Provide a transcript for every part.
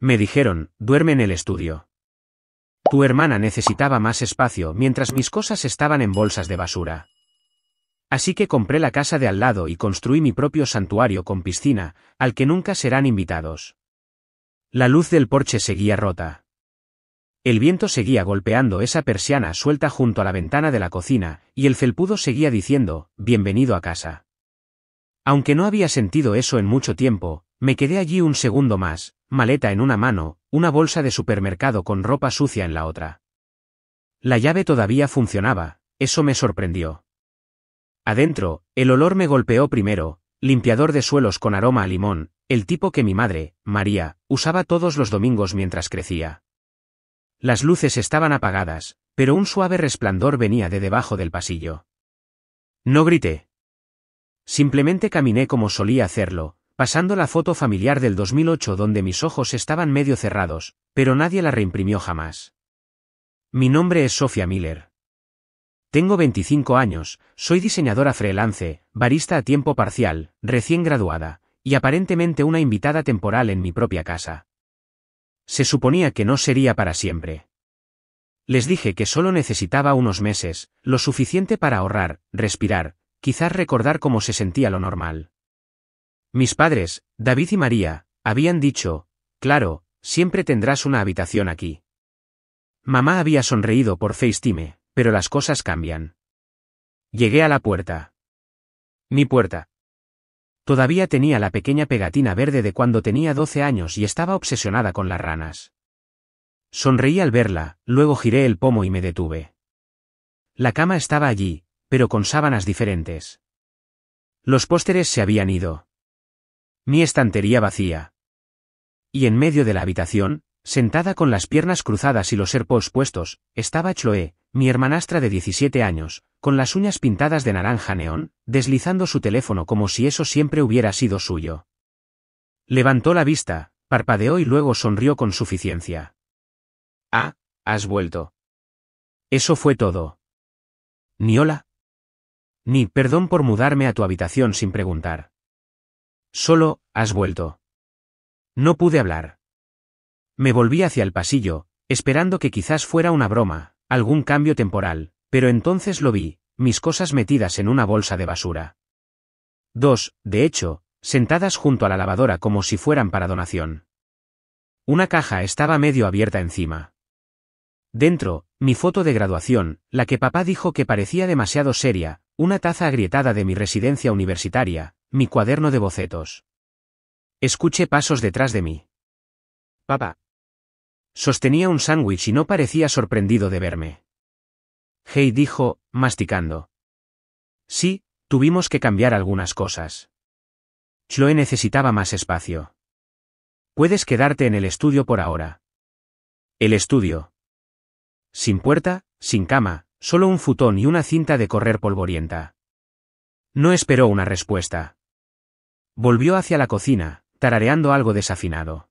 Me dijeron, duerme en el estudio. Tu hermana necesitaba más espacio mientras mis cosas estaban en bolsas de basura. Así que compré la casa de al lado y construí mi propio santuario con piscina, al que nunca serán invitados. La luz del porche seguía rota. El viento seguía golpeando esa persiana suelta junto a la ventana de la cocina, y el felpudo seguía diciendo, bienvenido a casa. Aunque no había sentido eso en mucho tiempo, me quedé allí un segundo más, maleta en una mano, una bolsa de supermercado con ropa sucia en la otra. La llave todavía funcionaba, eso me sorprendió. Adentro, el olor me golpeó primero, limpiador de suelos con aroma a limón, el tipo que mi madre, María, usaba todos los domingos mientras crecía. Las luces estaban apagadas, pero un suave resplandor venía de debajo del pasillo. No grité. Simplemente caminé como solía hacerlo, pasando la foto familiar del 2008 donde mis ojos estaban medio cerrados, pero nadie la reimprimió jamás. Mi nombre es Sophia Miller. Tengo 25 años, soy diseñadora freelance, barista a tiempo parcial, recién graduada, y aparentemente una invitada temporal en mi propia casa. Se suponía que no sería para siempre. Les dije que solo necesitaba unos meses, lo suficiente para ahorrar, respirar, quizás recordar cómo se sentía lo normal. Mis padres, David y María, habían dicho, claro, siempre tendrás una habitación aquí. Mamá había sonreído por FaceTime, pero las cosas cambian. Llegué a la puerta. Mi puerta. Todavía tenía la pequeña pegatina verde de cuando tenía 12 años y estaba obsesionada con las ranas. Sonreí al verla, luego giré el pomo y me detuve. La cama estaba allí, pero con sábanas diferentes. Los pósteres se habían ido. Mi estantería vacía. Y en medio de la habitación, sentada con las piernas cruzadas y los AirPods puestos, estaba Chloe, mi hermanastra de 17 años, con las uñas pintadas de naranja neón, deslizando su teléfono como si eso siempre hubiera sido suyo. Levantó la vista, parpadeó y luego sonrió con suficiencia. Ah, has vuelto. Eso fue todo. Ni hola. Ni perdón por mudarme a tu habitación sin preguntar. Solo, has vuelto. No pude hablar. Me volví hacia el pasillo, esperando que quizás fuera una broma, algún cambio temporal, pero entonces lo vi, mis cosas metidas en una bolsa de basura. De hecho, sentadas junto a la lavadora como si fueran para donación. Una caja estaba medio abierta encima. Dentro, mi foto de graduación, la que papá dijo que parecía demasiado seria, una taza agrietada de mi residencia universitaria, mi cuaderno de bocetos. Escuché pasos detrás de mí. Papá. Sostenía un sándwich y no parecía sorprendido de verme. Hey dijo, masticando. Sí, tuvimos que cambiar algunas cosas. Chloe necesitaba más espacio. Puedes quedarte en el estudio por ahora. El estudio. Sin puerta, sin cama, solo un futón y una cinta de correr polvorienta. No esperó una respuesta. Volvió hacia la cocina, tarareando algo desafinado.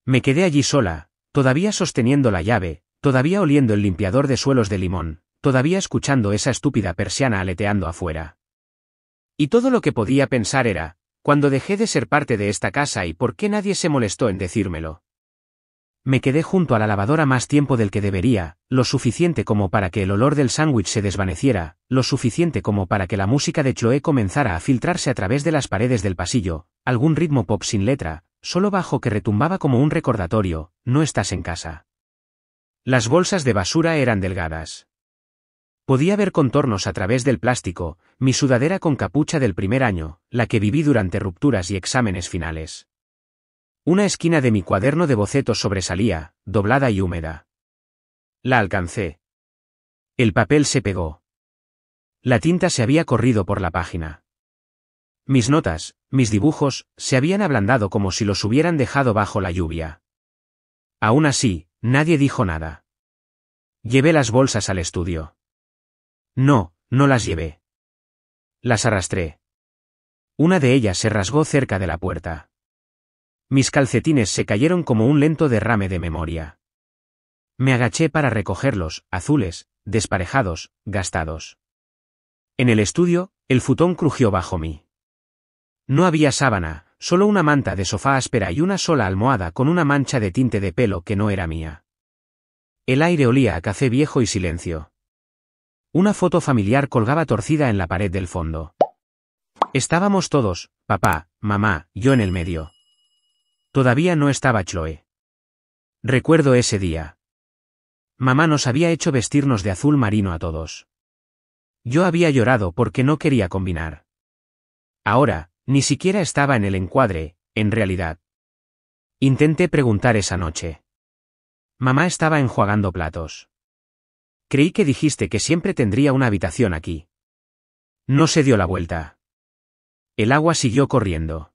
Me quedé allí sola, todavía sosteniendo la llave, todavía oliendo el limpiador de suelos de limón, todavía escuchando esa estúpida persiana aleteando afuera. Y todo lo que podía pensar era, ¿cuándo dejé de ser parte de esta casa y por qué nadie se molestó en decírmelo? Me quedé junto a la lavadora más tiempo del que debería, lo suficiente como para que el olor del sándwich se desvaneciera, lo suficiente como para que la música de Chloe comenzara a filtrarse a través de las paredes del pasillo, algún ritmo pop sin letra, solo bajo que retumbaba como un recordatorio, no estás en casa. Las bolsas de basura eran delgadas. Podía ver contornos a través del plástico, mi sudadera con capucha del primer año, la que viví durante rupturas y exámenes finales. Una esquina de mi cuaderno de bocetos sobresalía, doblada y húmeda. La alcancé. El papel se pegó. La tinta se había corrido por la página. Mis notas, mis dibujos, se habían ablandado como si los hubieran dejado bajo la lluvia. Aún así, nadie dijo nada. Llevé las bolsas al estudio. No, no las llevé. Las arrastré. Una de ellas se rasgó cerca de la puerta. Mis calcetines se cayeron como un lento derrame de memoria. Me agaché para recogerlos, azules, desparejados, gastados. En el estudio, el futón crujió bajo mí. No había sábana, solo una manta de sofá áspera y una sola almohada con una mancha de tinte de pelo que no era mía. El aire olía a café viejo y silencio. Una foto familiar colgaba torcida en la pared del fondo. Estábamos todos, papá, mamá, yo en el medio. Todavía no estaba Chloe. Recuerdo ese día. Mamá nos había hecho vestirnos de azul marino a todos. Yo había llorado porque no quería combinar. Ahora, ni siquiera estaba en el encuadre, en realidad. Intenté preguntar esa noche. Mamá estaba enjuagando platos. Creí que dijiste que siempre tendría una habitación aquí. No se dio la vuelta. El agua siguió corriendo.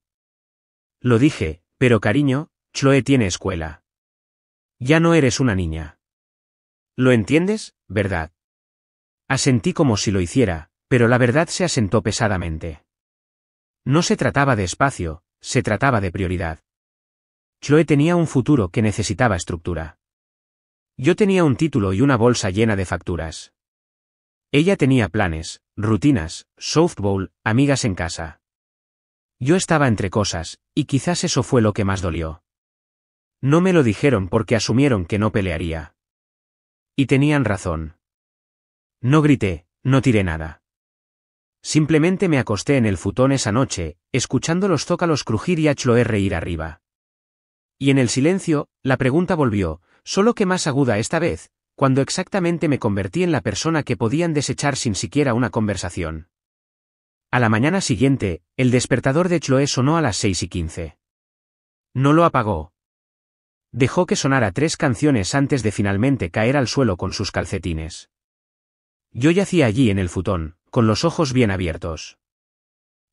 Lo dije, pero cariño, Chloe tiene escuela. Ya no eres una niña. ¿Lo entiendes, verdad? Asentí como si lo hiciera, pero la verdad se asentó pesadamente. No se trataba de espacio, se trataba de prioridad. Chloe tenía un futuro que necesitaba estructura. Yo tenía un título y una bolsa llena de facturas. Ella tenía planes, rutinas, softball, amigas en casa. Yo estaba entre cosas, y quizás eso fue lo que más dolió. No me lo dijeron porque asumieron que no pelearía. Y tenían razón. No grité, no tiré nada. Simplemente me acosté en el futón esa noche, escuchando los zócalos crujir y a Chloe reír arriba. Y en el silencio, la pregunta volvió, solo que más aguda esta vez, cuando exactamente me convertí en la persona que podían desechar sin siquiera una conversación. A la mañana siguiente, el despertador de Chloe sonó a las 6:15. No lo apagó. Dejó que sonara 3 canciones antes de finalmente caer al suelo con sus calcetines. Yo yacía allí en el futón, con los ojos bien abiertos.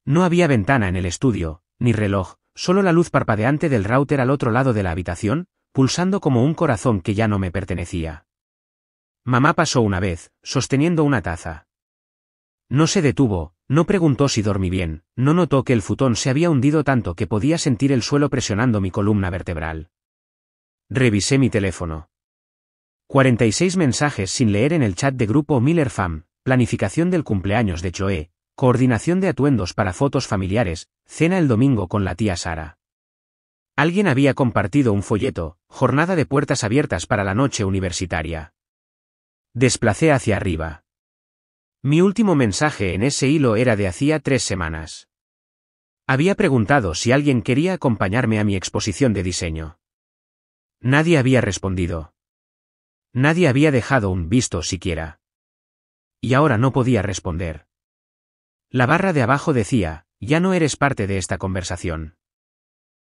No había ventana en el estudio, ni reloj, solo la luz parpadeante del router al otro lado de la habitación, pulsando como un corazón que ya no me pertenecía. Mamá pasó una vez, sosteniendo una taza. No se detuvo, no preguntó si dormí bien, no notó que el futón se había hundido tanto que podía sentir el suelo presionando mi columna vertebral. Revisé mi teléfono. 46 mensajes sin leer en el chat de grupo Miller Fam, planificación del cumpleaños de Chloe, coordinación de atuendos para fotos familiares, cena el domingo con la tía Sara. Alguien había compartido un folleto, jornada de puertas abiertas para la noche universitaria. Desplacé hacia arriba. Mi último mensaje en ese hilo era de hacía 3 semanas. Había preguntado si alguien quería acompañarme a mi exposición de diseño. Nadie había respondido. Nadie había dejado un visto siquiera. Y ahora no podía responder. La barra de abajo decía, ya no eres parte de esta conversación.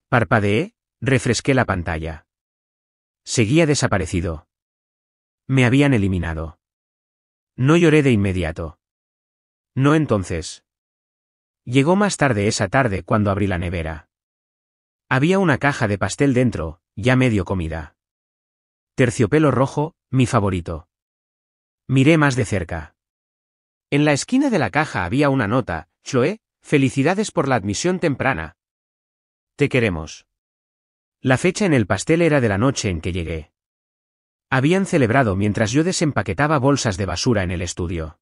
Parpadeé, refresqué la pantalla. Seguía desaparecido. Me habían eliminado. No lloré de inmediato. No entonces. Llegó más tarde esa tarde cuando abrí la nevera. Había una caja de pastel dentro, ya medio comida. Terciopelo rojo, mi favorito. Miré más de cerca. En la esquina de la caja había una nota, Chloe, felicidades por la admisión temprana. Te queremos. La fecha en el pastel era de la noche en que llegué. Habían celebrado mientras yo desempaquetaba bolsas de basura en el estudio.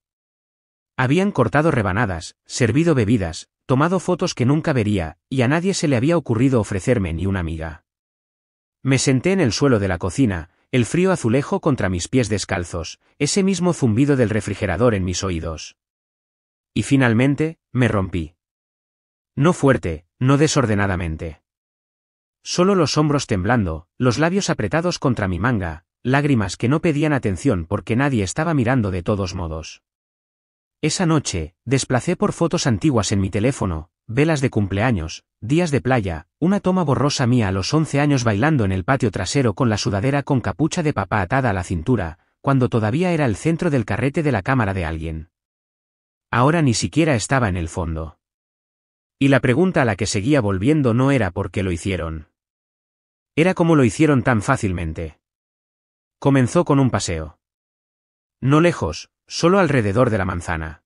Habían cortado rebanadas, servido bebidas, tomado fotos que nunca vería, y a nadie se le había ocurrido ofrecerme ni una miga. Me senté en el suelo de la cocina, el frío azulejo contra mis pies descalzos, ese mismo zumbido del refrigerador en mis oídos. Y finalmente, me rompí. No fuerte, no desordenadamente. Solo los hombros temblando, los labios apretados contra mi manga, lágrimas que no pedían atención porque nadie estaba mirando de todos modos. Esa noche, desplacé por fotos antiguas en mi teléfono, velas de cumpleaños, días de playa, una toma borrosa mía a los 11 años bailando en el patio trasero con la sudadera con capucha de papá atada a la cintura, cuando todavía era el centro del carrete de la cámara de alguien. Ahora ni siquiera estaba en el fondo. Y la pregunta a la que seguía volviendo no era por qué lo hicieron. Era cómo lo hicieron tan fácilmente. Comenzó con un paseo. No lejos, solo alrededor de la manzana.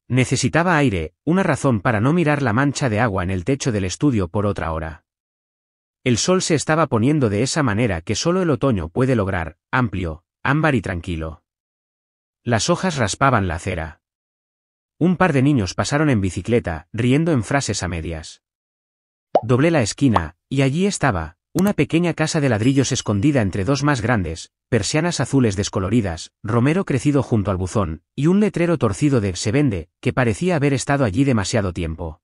Necesitaba aire, una razón para no mirar la mancha de agua en el techo del estudio por otra hora. El sol se estaba poniendo de esa manera que solo el otoño puede lograr, amplio, ámbar y tranquilo. Las hojas raspaban la acera. Un par de niños pasaron en bicicleta, riendo en frases a medias. Doblé la esquina, y allí estaba, una pequeña casa de ladrillos escondida entre dos más grandes, persianas azules descoloridas, romero crecido junto al buzón, y un letrero torcido de "Se vende", que parecía haber estado allí demasiado tiempo.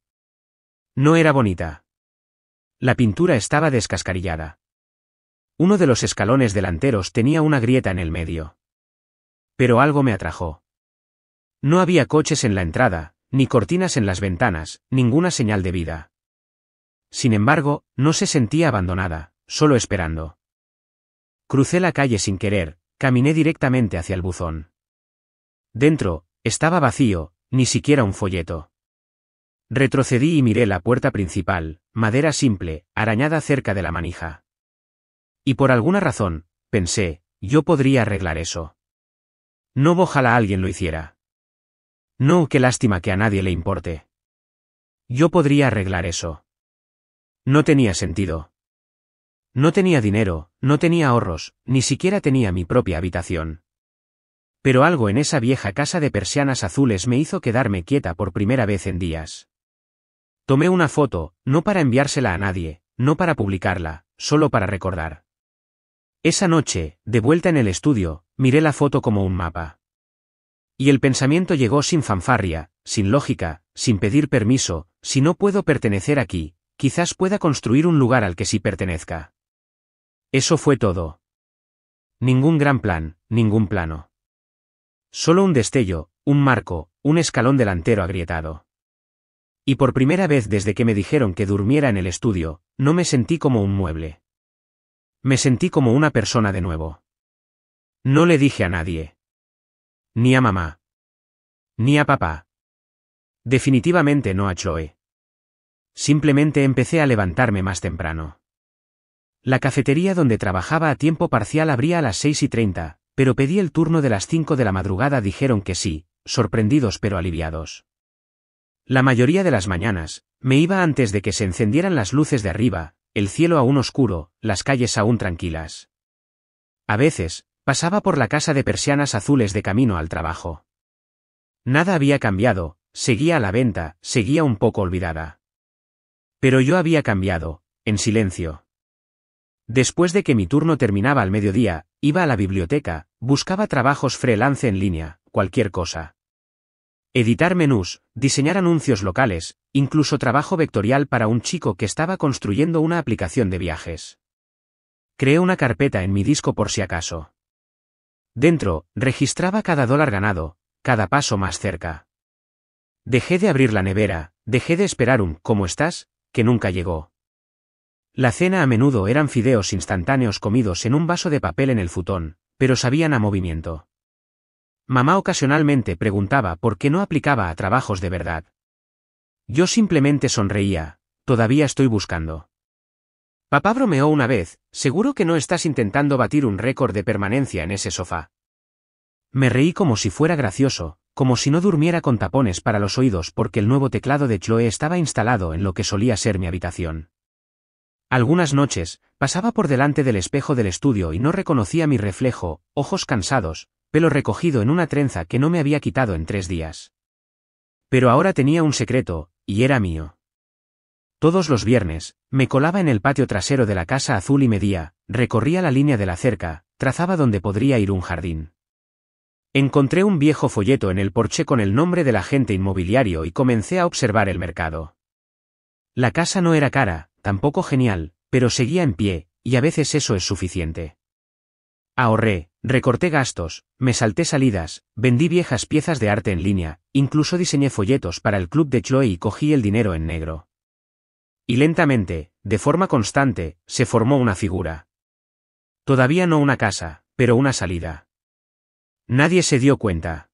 No era bonita. La pintura estaba descascarillada. Uno de los escalones delanteros tenía una grieta en el medio. Pero algo me atrajo. No había coches en la entrada, ni cortinas en las ventanas, ninguna señal de vida. Sin embargo, no se sentía abandonada, solo esperando. Crucé la calle sin querer, caminé directamente hacia el buzón. Dentro, estaba vacío, ni siquiera un folleto. Retrocedí y miré la puerta principal, madera simple, arañada cerca de la manija. Y por alguna razón, pensé, yo podría arreglar eso. No, ojalá alguien lo hiciera. No, qué lástima que a nadie le importe. Yo podría arreglar eso. No tenía sentido. No tenía dinero, no tenía ahorros, ni siquiera tenía mi propia habitación. Pero algo en esa vieja casa de persianas azules me hizo quedarme quieta por primera vez en días. Tomé una foto, no para enviársela a nadie, no para publicarla, solo para recordar. Esa noche, de vuelta en el estudio, miré la foto como un mapa. Y el pensamiento llegó sin fanfarria, sin lógica, sin pedir permiso: si no puedo pertenecer aquí, quizás pueda construir un lugar al que sí pertenezca. Eso fue todo. Ningún gran plan, ningún plano. Solo un destello, un marco, un escalón delantero agrietado. Y por primera vez desde que me dijeron que durmiera en el estudio, no me sentí como un mueble. Me sentí como una persona de nuevo. No le dije a nadie. Ni a mamá. Ni a papá. Definitivamente no a Chloe. Simplemente empecé a levantarme más temprano. La cafetería donde trabajaba a tiempo parcial abría a las 6:30, pero pedí el turno de las 5 de la madrugada. Dijeron que sí, sorprendidos pero aliviados. La mayoría de las mañanas, me iba antes de que se encendieran las luces de arriba, el cielo aún oscuro, las calles aún tranquilas. A veces, pasaba por la casa de persianas azules de camino al trabajo. Nada había cambiado, seguía a la venta, seguía un poco olvidada. Pero yo había cambiado, en silencio. Después de que mi turno terminaba al mediodía, iba a la biblioteca, buscaba trabajos freelance en línea, cualquier cosa. Editar menús, diseñar anuncios locales, incluso trabajo vectorial para un chico que estaba construyendo una aplicación de viajes. Creé una carpeta en mi disco por si acaso. Dentro, registraba cada dólar ganado, cada paso más cerca. Dejé de abrir la nevera, dejé de esperar un "¿cómo estás?", que nunca llegó. La cena a menudo eran fideos instantáneos comidos en un vaso de papel en el futón, pero sabían a movimiento. Mamá ocasionalmente preguntaba por qué no aplicaba a trabajos de verdad. Yo simplemente sonreía: todavía estoy buscando. Papá bromeó una vez: ¿seguro que no estás intentando batir un récord de permanencia en ese sofá? Me reí como si fuera gracioso, como si no durmiera con tapones para los oídos porque el nuevo teclado de Chloe estaba instalado en lo que solía ser mi habitación. Algunas noches, pasaba por delante del espejo del estudio y no reconocía mi reflejo: ojos cansados, pelo recogido en una trenza que no me había quitado en 3 días. Pero ahora tenía un secreto, y era mío. Todos los viernes, me colaba en el patio trasero de la casa azul y medía, recorría la línea de la cerca, trazaba donde podría ir un jardín. Encontré un viejo folleto en el porche con el nombre del agente inmobiliario y comencé a observar el mercado. La casa no era cara, tampoco genial, pero seguía en pie, y a veces eso es suficiente. Ahorré, recorté gastos, me salté salidas, vendí viejas piezas de arte en línea, incluso diseñé folletos para el club de Chloe y cogí el dinero en negro. Y lentamente, de forma constante, se formó una figura. Todavía no una casa, pero una salida. Nadie se dio cuenta.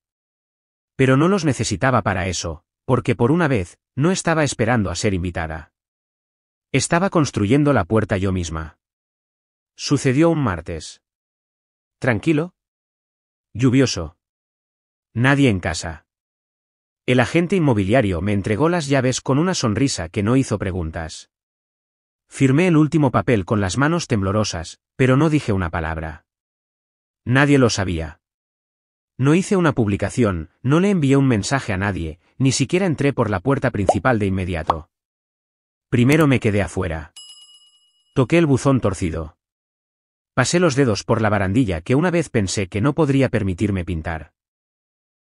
Pero no los necesitaba para eso, porque por una vez, no estaba esperando a ser invitada. Estaba construyendo la puerta yo misma. Sucedió un martes. ¿Tranquilo? Lluvioso. Nadie en casa. El agente inmobiliario me entregó las llaves con una sonrisa que no hizo preguntas. Firmé el último papel con las manos temblorosas, pero no dije una palabra. Nadie lo sabía. No hice una publicación, no le envié un mensaje a nadie, ni siquiera entré por la puerta principal de inmediato. Primero me quedé afuera. Toqué el buzón torcido. Pasé los dedos por la barandilla que una vez pensé que no podría permitirme pintar.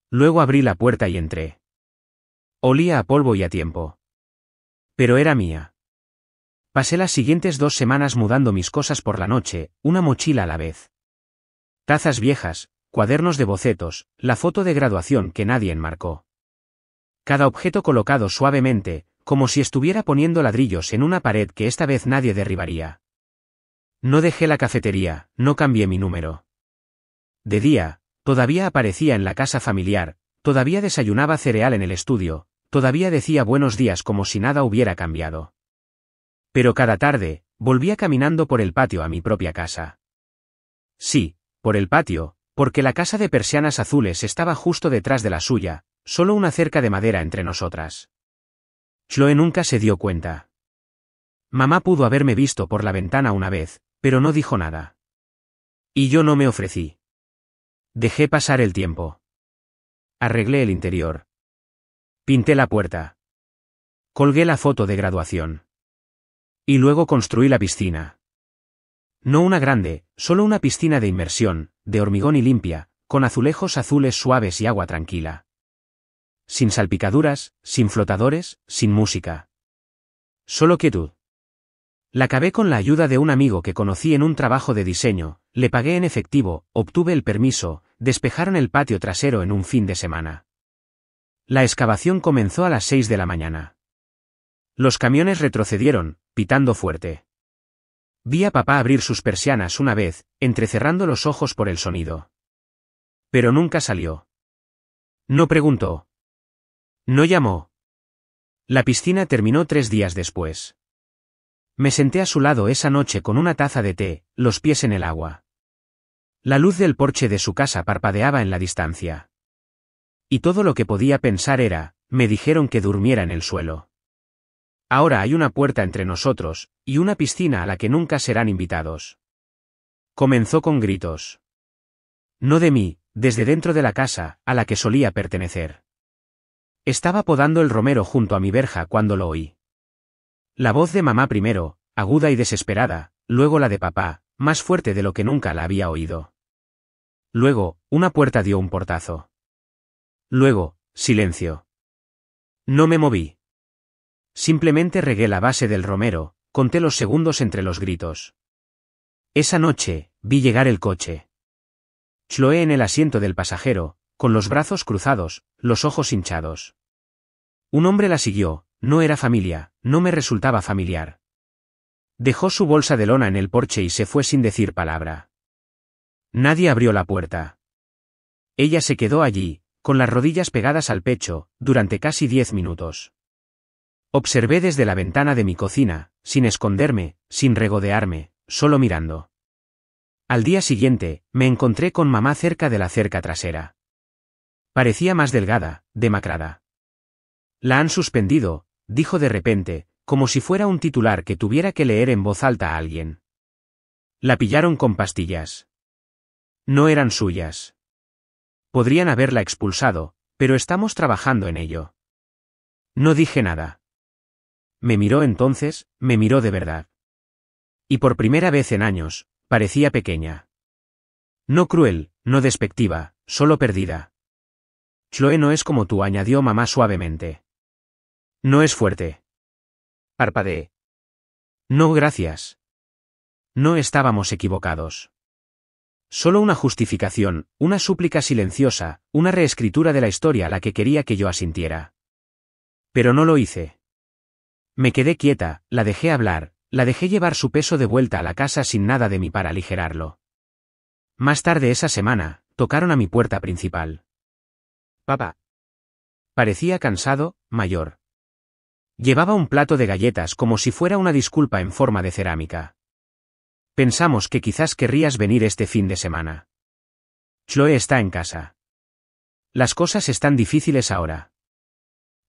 Luego abrí la puerta y entré. Olía a polvo y a tiempo. Pero era mía. Pasé las siguientes 2 semanas mudando mis cosas por la noche, una mochila a la vez. Tazas viejas, cuadernos de bocetos, la foto de graduación que nadie enmarcó. Cada objeto colocado suavemente, como si estuviera poniendo ladrillos en una pared que esta vez nadie derribaría. No dejé la cafetería, no cambié mi número. De día, todavía aparecía en la casa familiar, todavía desayunaba cereal en el estudio, todavía decía buenos días como si nada hubiera cambiado. Pero cada tarde, volvía caminando por el patio a mi propia casa. Sí, por el patio, porque la casa de persianas azules estaba justo detrás de la suya, solo una cerca de madera entre nosotras. Chloe nunca se dio cuenta. Mamá pudo haberme visto por la ventana una vez, pero no dijo nada. Y yo no me ofrecí. Dejé pasar el tiempo. Arreglé el interior. Pinté la puerta. Colgué la foto de graduación. Y luego construí la piscina. No una grande, solo una piscina de inmersión, de hormigón y limpia, con azulejos azules suaves y agua tranquila. Sin salpicaduras, sin flotadores, sin música. Solo quietud. La acabé con la ayuda de un amigo que conocí en un trabajo de diseño, le pagué en efectivo, obtuve el permiso, despejaron el patio trasero en un fin de semana. La excavación comenzó a las 6 de la mañana. Los camiones retrocedieron, pitando fuerte. Vi a papá abrir sus persianas una vez, entrecerrando los ojos por el sonido. Pero nunca salió. No preguntó. No llamó. La piscina terminó 3 días después. Me senté a su lado esa noche con una taza de té, los pies en el agua. La luz del porche de su casa parpadeaba en la distancia. Y todo lo que podía pensar era, me dijeron que durmiera en el suelo. Ahora hay una puerta entre nosotros, y una piscina a la que nunca serán invitados. Comenzó con gritos. No de mí, desde dentro de la casa, a la que solía pertenecer. Estaba podando el romero junto a mi verja cuando lo oí. La voz de mamá primero, aguda y desesperada, luego la de papá, más fuerte de lo que nunca la había oído. Luego, una puerta dio un portazo. Luego, silencio. No me moví. Simplemente regué la base del romero, conté los segundos entre los gritos. Esa noche, vi llegar el coche. Chloe en el asiento del pasajero, con los brazos cruzados, los ojos hinchados. Un hombre la siguió, no era familia, no me resultaba familiar. Dejó su bolsa de lona en el porche y se fue sin decir palabra. Nadie abrió la puerta. Ella se quedó allí, con las rodillas pegadas al pecho, durante casi 10 minutos. Observé desde la ventana de mi cocina, sin esconderme, sin regodearme, solo mirando. Al día siguiente, me encontré con mamá cerca de la cerca trasera. Parecía más delgada, demacrada. La han suspendido, dijo de repente, como si fuera un titular que tuviera que leer en voz alta a alguien. La pillaron con pastillas. No eran suyas. Podrían haberla expulsado, pero estamos trabajando en ello. No dije nada. Me miró entonces, me miró de verdad. Y por primera vez en años, parecía pequeña. No cruel, no despectiva, solo perdida. Chloe no es como tú, añadió mamá suavemente. No es fuerte. Parpadeé. No, gracias. No estábamos equivocados. Solo una justificación, una súplica silenciosa, una reescritura de la historia a la que quería que yo asintiera. Pero no lo hice. Me quedé quieta, la dejé hablar, la dejé llevar su peso de vuelta a la casa sin nada de mí para aligerarlo. Más tarde esa semana, tocaron a mi puerta principal. Papá. Parecía cansado, mayor. Llevaba un plato de galletas como si fuera una disculpa en forma de cerámica. Pensamos que quizás querrías venir este fin de semana. Chloe está en casa. Las cosas están difíciles ahora.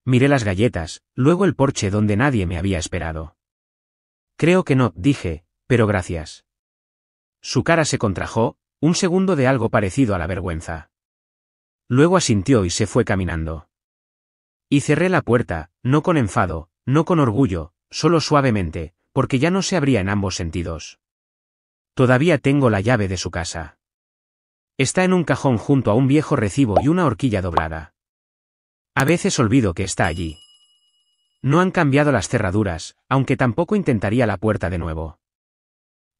Miré las galletas, luego el porche donde nadie me había esperado. Creo que no, dije, pero gracias. Su cara se contrajo, un segundo de algo parecido a la vergüenza. Luego asintió y se fue caminando. Y cerré la puerta, no con enfado, no con orgullo, solo suavemente, porque ya no se abría en ambos sentidos. Todavía tengo la llave de su casa. Está en un cajón junto a un viejo recibo y una horquilla doblada. A veces olvido que está allí. No han cambiado las cerraduras, aunque tampoco intentaría la puerta de nuevo.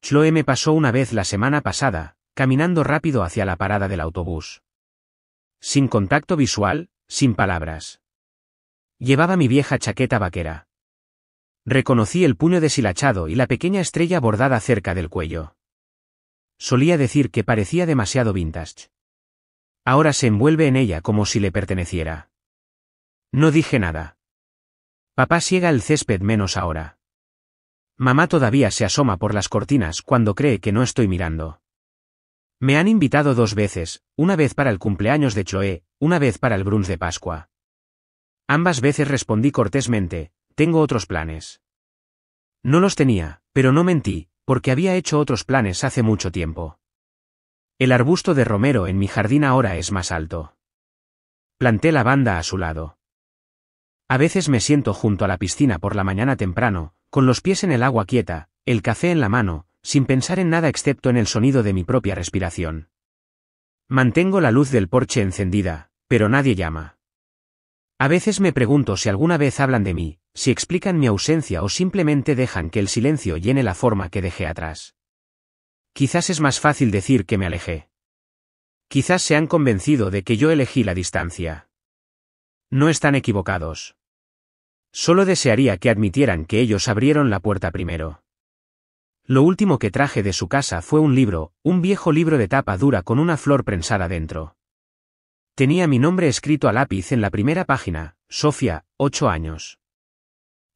Chloe me pasó una vez la semana pasada, caminando rápido hacia la parada del autobús. Sin contacto visual, sin palabras. Llevaba mi vieja chaqueta vaquera. Reconocí el puño deshilachado y la pequeña estrella bordada cerca del cuello. Solía decir que parecía demasiado vintage. Ahora se envuelve en ella como si le perteneciera. No dije nada. Papá siega el césped menos ahora. Mamá todavía se asoma por las cortinas cuando cree que no estoy mirando. Me han invitado 2 veces, una vez para el cumpleaños de Chloe, una vez para el brunch de Pascua. Ambas veces respondí cortésmente, tengo otros planes. No los tenía, pero no mentí, porque había hecho otros planes hace mucho tiempo. El arbusto de romero en mi jardín ahora es más alto. Planté lavanda a su lado. A veces me siento junto a la piscina por la mañana temprano, con los pies en el agua quieta, el café en la mano, sin pensar en nada excepto en el sonido de mi propia respiración. Mantengo la luz del porche encendida, pero nadie llama. A veces me pregunto si alguna vez hablan de mí, si explican mi ausencia o simplemente dejan que el silencio llene la forma que dejé atrás. Quizás es más fácil decir que me alejé. Quizás se han convencido de que yo elegí la distancia. No están equivocados. Solo desearía que admitieran que ellos abrieron la puerta primero. Lo último que traje de su casa fue un libro, un viejo libro de tapa dura con una flor prensada dentro. Tenía mi nombre escrito a lápiz en la primera página, Sofía, 8 años.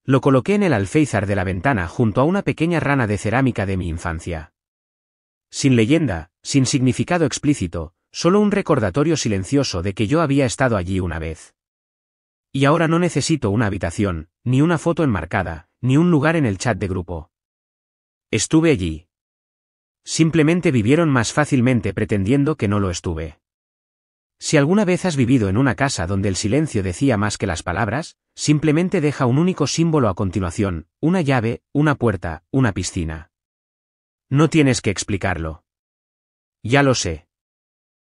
Lo coloqué en el alféizar de la ventana junto a una pequeña rana de cerámica de mi infancia. Sin leyenda, sin significado explícito, solo un recordatorio silencioso de que yo había estado allí una vez. Y ahora no necesito una habitación, ni una foto enmarcada, ni un lugar en el chat de grupo. Estuve allí. Simplemente vivieron más fácilmente pretendiendo que no lo estuve. Si alguna vez has vivido en una casa donde el silencio decía más que las palabras, simplemente deja un único símbolo a continuación, una llave, una puerta, una piscina. No tienes que explicarlo. Ya lo sé.